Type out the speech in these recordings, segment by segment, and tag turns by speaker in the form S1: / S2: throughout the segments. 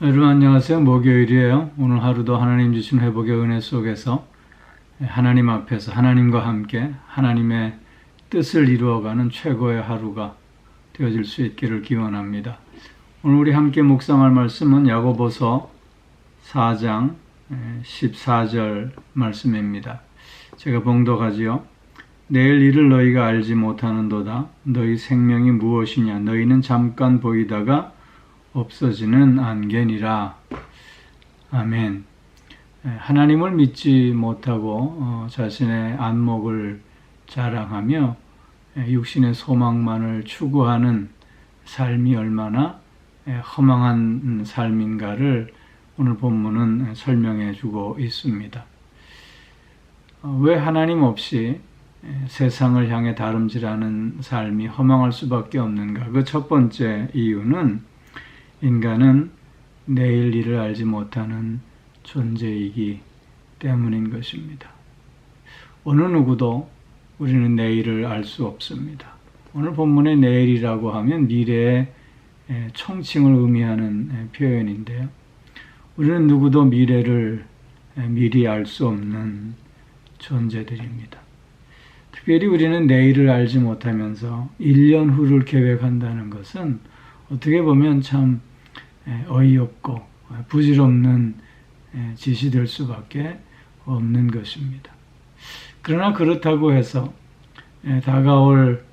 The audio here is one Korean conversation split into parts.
S1: 여러분 안녕하세요. 목요일이에요. 오늘 하루도 하나님 주신 회복의 은혜 속에서 하나님 앞에서 하나님과 함께 하나님의 뜻을 이루어가는 최고의 하루가 되어질 수 있기를 기원합니다. 오늘 우리 함께 묵상할 말씀은 야고보서 4장 14절 말씀입니다. 제가 봉독하지요. 내일 일을 너희가 알지 못하는도다. 너희 생명이 무엇이냐? 너희는 잠깐 보이다가 없어지는 안개니라. 아멘. 하나님을 믿지 못하고 자신의 안목을 자랑하며 육신의 소망만을 추구하는 삶이 얼마나 허망한 삶인가를 오늘 본문은 설명해 주고 있습니다. 왜 하나님 없이 세상을 향해 다름질하는 삶이 허망할 수밖에 없는가? 그 첫 번째 이유는 인간은 내일 일을 알지 못하는 존재이기 때문인 것입니다. 어느 누구도 우리는 내일을 알 수 없습니다. 오늘 본문의 내일이라고 하면 미래의 총칭을 의미하는 표현인데요. 우리는 누구도 미래를 미리 알 수 없는 존재들입니다. 특별히 우리는 내일을 알지 못하면서 1년 후를 계획한다는 것은 어떻게 보면 참 어이없고 부질없는 짓이 될 수밖에 없는 것입니다. 그러나 그렇다고 해서 다가올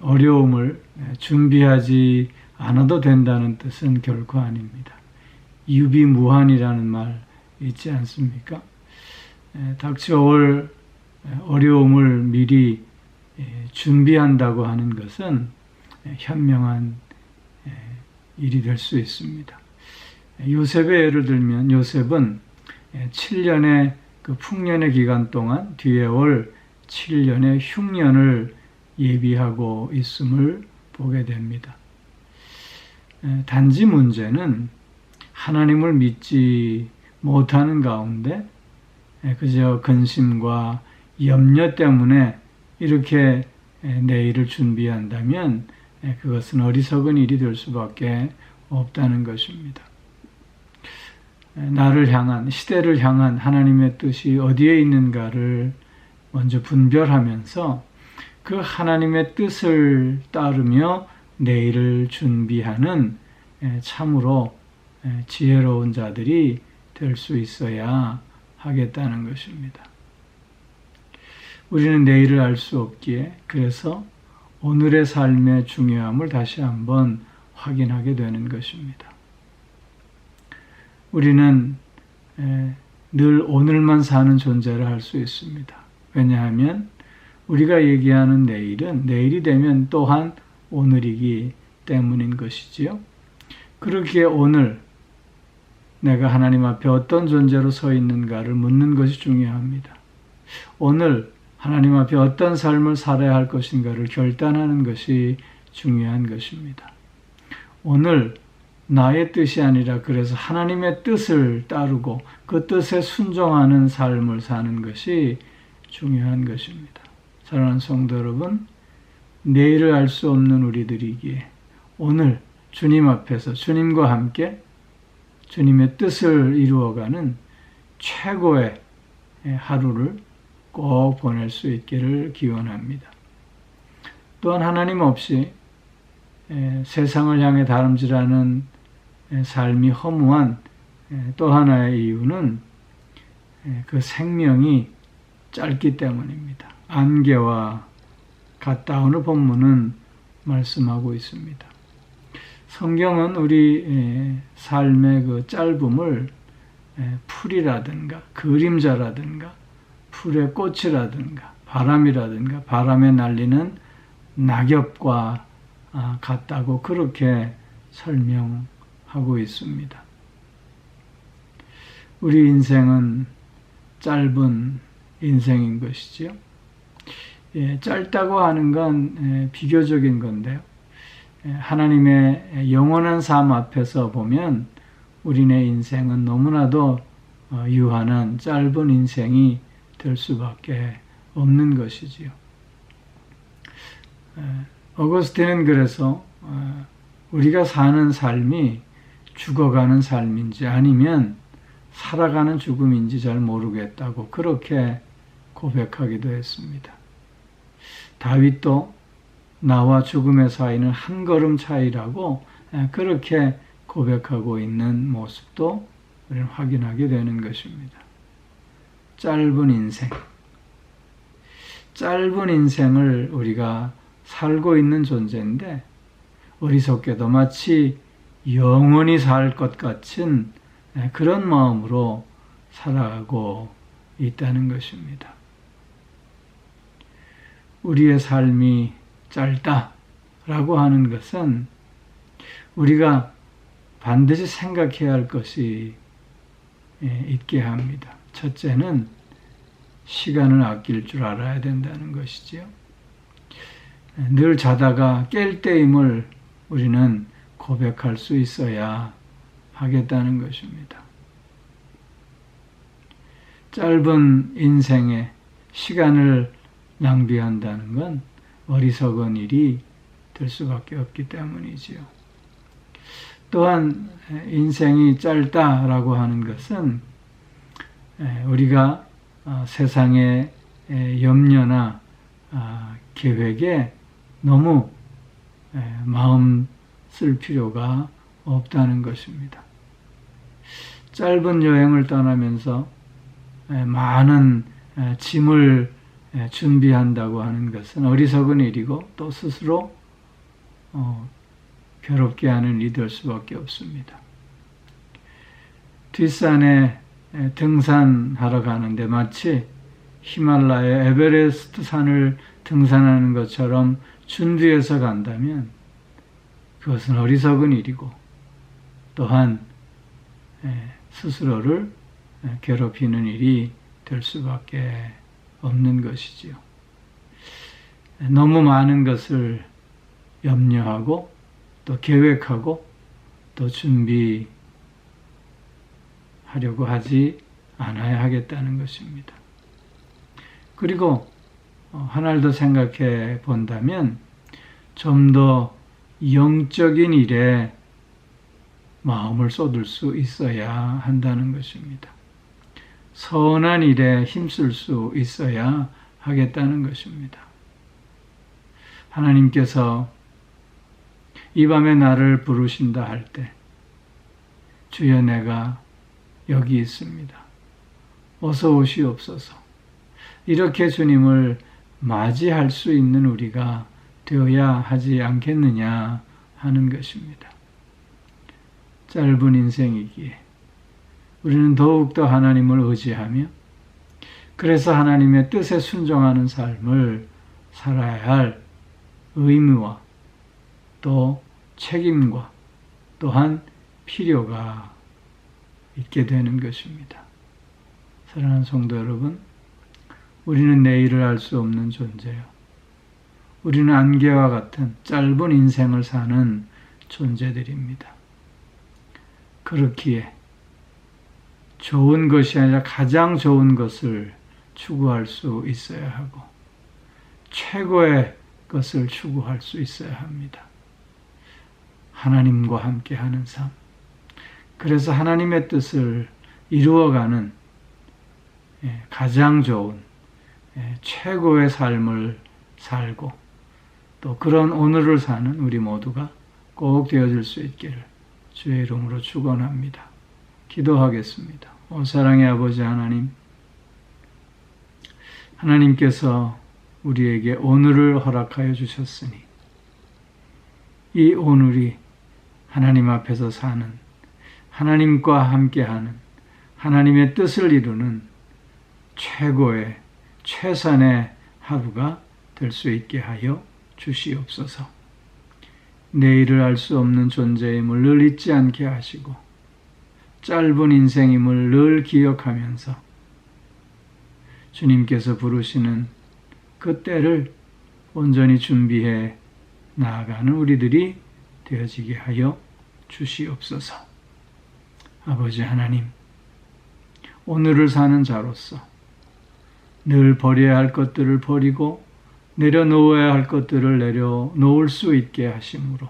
S1: 어려움을 준비하지 않아도 된다는 뜻은 결코 아닙니다. 유비무환이라는 말 있지 않습니까? 닥쳐올 어려움을 미리 준비한다고 하는 것은 현명한 일이 될 수 있습니다. 요셉의 예를 들면 요셉은 7년의 그 풍년의 기간 동안 뒤에 올 7년의 흉년을 예비하고 있음을 보게 됩니다. 단지 문제는 하나님을 믿지 못하는 가운데 그저 근심과 염려 때문에 이렇게 내일을 준비한다면 그것은 어리석은 일이 될 수밖에 없다는 것입니다. 나를 향한, 시대를 향한 하나님의 뜻이 어디에 있는가를 먼저 분별하면서 그 하나님의 뜻을 따르며 내일을 준비하는 참으로 지혜로운 자들이 될 수 있어야 하겠다는 것입니다. 우리는 내일을 알 수 없기에 그래서 오늘의 삶의 중요함을 다시 한번 확인하게 되는 것입니다. 우리는 늘 오늘만 사는 존재를 할 수 있습니다. 왜냐하면 우리가 얘기하는 내일은 내일이 되면 또한 오늘이기 때문인 것이지요. 그렇기에 오늘 내가 하나님 앞에 어떤 존재로 서 있는가를 묻는 것이 중요합니다. 오늘 하나님 앞에 어떤 삶을 살아야 할 것인가를 결단하는 것이 중요한 것입니다. 오늘 나의 뜻이 아니라 그래서 하나님의 뜻을 따르고 그 뜻에 순종하는 삶을 사는 것이 중요한 것입니다. 사랑하는 성도 여러분, 내일을 알 수 없는 우리들이기에 오늘 주님 앞에서 주님과 함께 주님의 뜻을 이루어가는 최고의 하루를 꼭 보낼 수 있기를 기원합니다. 또한 하나님 없이 세상을 향해 다름질하는 삶이 허무한 또 하나의 이유는 그 생명이 짧기 때문입니다. 안개와 같다. 오늘 본문은 말씀하고 있습니다. 성경은 우리 삶의 그 짧음을 풀이라든가 그림자라든가 풀의 꽃이라든가 바람이라든가 바람에 날리는 낙엽과 같다고 그렇게 설명하고 있습니다. 우리 인생은 짧은 인생인 것이지요. 짧다고 하는 건 비교적인 건데요. 하나님의 영원한 삶 앞에서 보면 우리네 인생은 너무나도 유한한 짧은 인생이 될 수밖에 없는 것이지요. 어거스틴은 그래서 우리가 사는 삶이 죽어가는 삶인지 아니면 살아가는 죽음인지 잘 모르겠다고 그렇게 고백하기도 했습니다. 다윗도 나와 죽음의 사이는 한 걸음 차이라고 그렇게 고백하고 있는 모습도 우리는 확인하게 되는 것입니다. 짧은 인생. 짧은 인생을 우리가 살고 있는 존재인데 어리석게도 마치 영원히 살 것 같은 그런 마음으로 살아가고 있다는 것입니다. 우리의 삶이 짧다라고 하는 것은 우리가 반드시 생각해야 할 것이 있게 합니다. 첫째는 시간을 아낄 줄 알아야 된다는 것이지요. 늘 자다가 깰 때임을 우리는 고백할 수 있어야 하겠다는 것입니다. 짧은 인생에 시간을 낭비한다는 건 어리석은 일이 될 수밖에 없기 때문이지요. 또한 인생이 짧다라고 하는 것은 우리가 세상의 염려나 계획에 너무 마음 쓸 필요가 없다는 것입니다. 짧은 여행을 떠나면서 많은 짐을 준비한다고 하는 것은 어리석은 일이고 또 스스로 괴롭게 하는 일이 될 수밖에 없습니다. 뒷산에 등산하러 가는데 마치 히말라야 에베레스트 산을 등산하는 것처럼 준비해서 간다면 그것은 어리석은 일이고 또한 스스로를 괴롭히는 일이 될 수밖에 없는 것이지요. 너무 많은 것을 염려하고 또 계획하고 또 준비하려고 하지 않아야 하겠다는 것입니다. 그리고 하나를 더 생각해 본다면 좀 더 영적인 일에 마음을 쏟을 수 있어야 한다는 것입니다. 선한 일에 힘쓸 수 있어야 하겠다는 것입니다. 하나님께서 이 밤에 나를 부르신다 할 때 주여 내가 여기 있습니다. 어서 오시옵소서. 이렇게 주님을 맞이할 수 있는 우리가 되어야 하지 않겠느냐 하는 것입니다. 짧은 인생이기에 우리는 더욱더 하나님을 의지하며 그래서 하나님의 뜻에 순종하는 삶을 살아야 할 의무와 또 책임과 또한 필요가 있게 되는 것입니다. 사랑하는 성도 여러분, 우리는 내일을 알 수 없는 존재요. 우리는 안개와 같은 짧은 인생을 사는 존재들입니다. 그렇기에 좋은 것이 아니라 가장 좋은 것을 추구할 수 있어야 하고 최고의 것을 추구할 수 있어야 합니다. 하나님과 함께하는 삶. 그래서 하나님의 뜻을 이루어가는 가장 좋은 최고의 삶을 살고 또 그런 오늘을 사는 우리 모두가 꼭 되어질 수 있기를 주의 이름으로 축원합니다. 기도하겠습니다. 오 사랑의 아버지 하나님, 하나님께서 우리에게 오늘을 허락하여 주셨으니 이 오늘이 하나님 앞에서 사는 하나님과 함께하는 하나님의 뜻을 이루는 최고의 최선의 하루가 될 수 있게 하여 주시옵소서. 내일을 알 수 없는 존재임을 늘 잊지 않게 하시고 짧은 인생임을 늘 기억하면서 주님께서 부르시는 그 때를 온전히 준비해 나아가는 우리들이 되어지게 하여 주시옵소서. 아버지 하나님, 오늘을 사는 자로서 늘 버려야 할 것들을 버리고 내려놓아야 할 것들을 내려놓을 수 있게 하심으로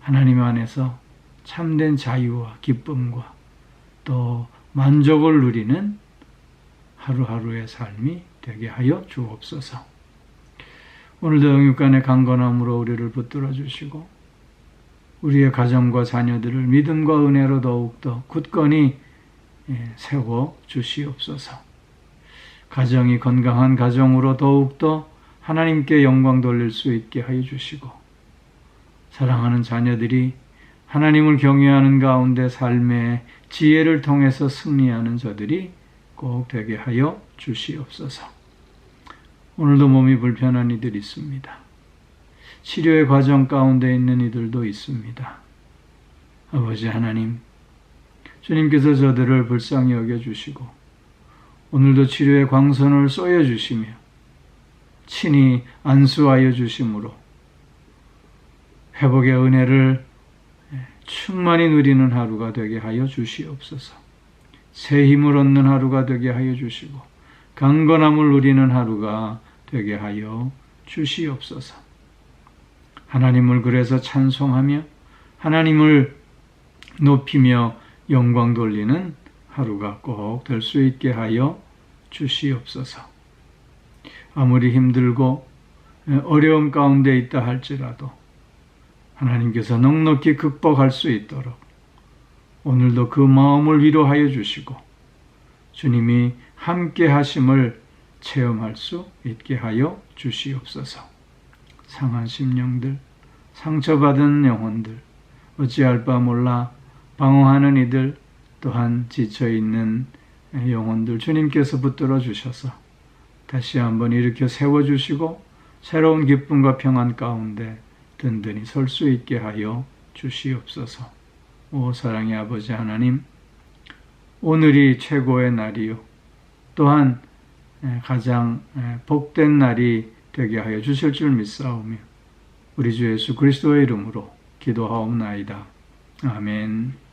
S1: 하나님 안에서 참된 자유와 기쁨과 또 만족을 누리는 하루하루의 삶이 되게 하여 주옵소서. 오늘도 영육간의 강건함으로 우리를 붙들어 주시고 우리의 가정과 자녀들을 믿음과 은혜로 더욱더 굳건히 세워 주시옵소서. 가정이 건강한 가정으로 더욱더 하나님께 영광 돌릴 수 있게 하여 주시고 사랑하는 자녀들이 하나님을 경외하는 가운데 삶의 지혜를 통해서 승리하는 저들이 꼭 되게 하여 주시옵소서. 오늘도 몸이 불편한 이들이 있습니다. 치료의 과정 가운데 있는 이들도 있습니다. 아버지 하나님, 주님께서 저들을 불쌍히 여겨주시고 오늘도 치료의 광선을 쏘여주시며 친히 안수하여 주심으로 회복의 은혜를 충만히 누리는 하루가 되게 하여 주시옵소서. 새 힘을 얻는 하루가 되게 하여 주시고 강건함을 누리는 하루가 되게 하여 주시옵소서. 하나님을 그래서 찬송하며 하나님을 높이며 영광 돌리는 하루가 꼭 될 수 있게 하여 주시옵소서. 아무리 힘들고 어려움 가운데 있다 할지라도 하나님께서 넉넉히 극복할 수 있도록 오늘도 그 마음을 위로하여 주시고 주님이 함께 하심을 체험할 수 있게 하여 주시옵소서. 상한 심령들, 상처받은 영혼들, 어찌할 바 몰라 방황하는 이들, 또한 지쳐있는 영혼들 주님께서 붙들어 주셔서 다시 한번 일으켜 세워주시고 새로운 기쁨과 평안 가운데 든든히 설 수 있게 하여 주시옵소서. 오 사랑의 아버지 하나님, 오늘이 최고의 날이요 또한 가장 복된 날이 되게 하여 주실 줄 믿사오며 우리 주 예수 그리스도의 이름으로 기도하옵나이다. 아멘.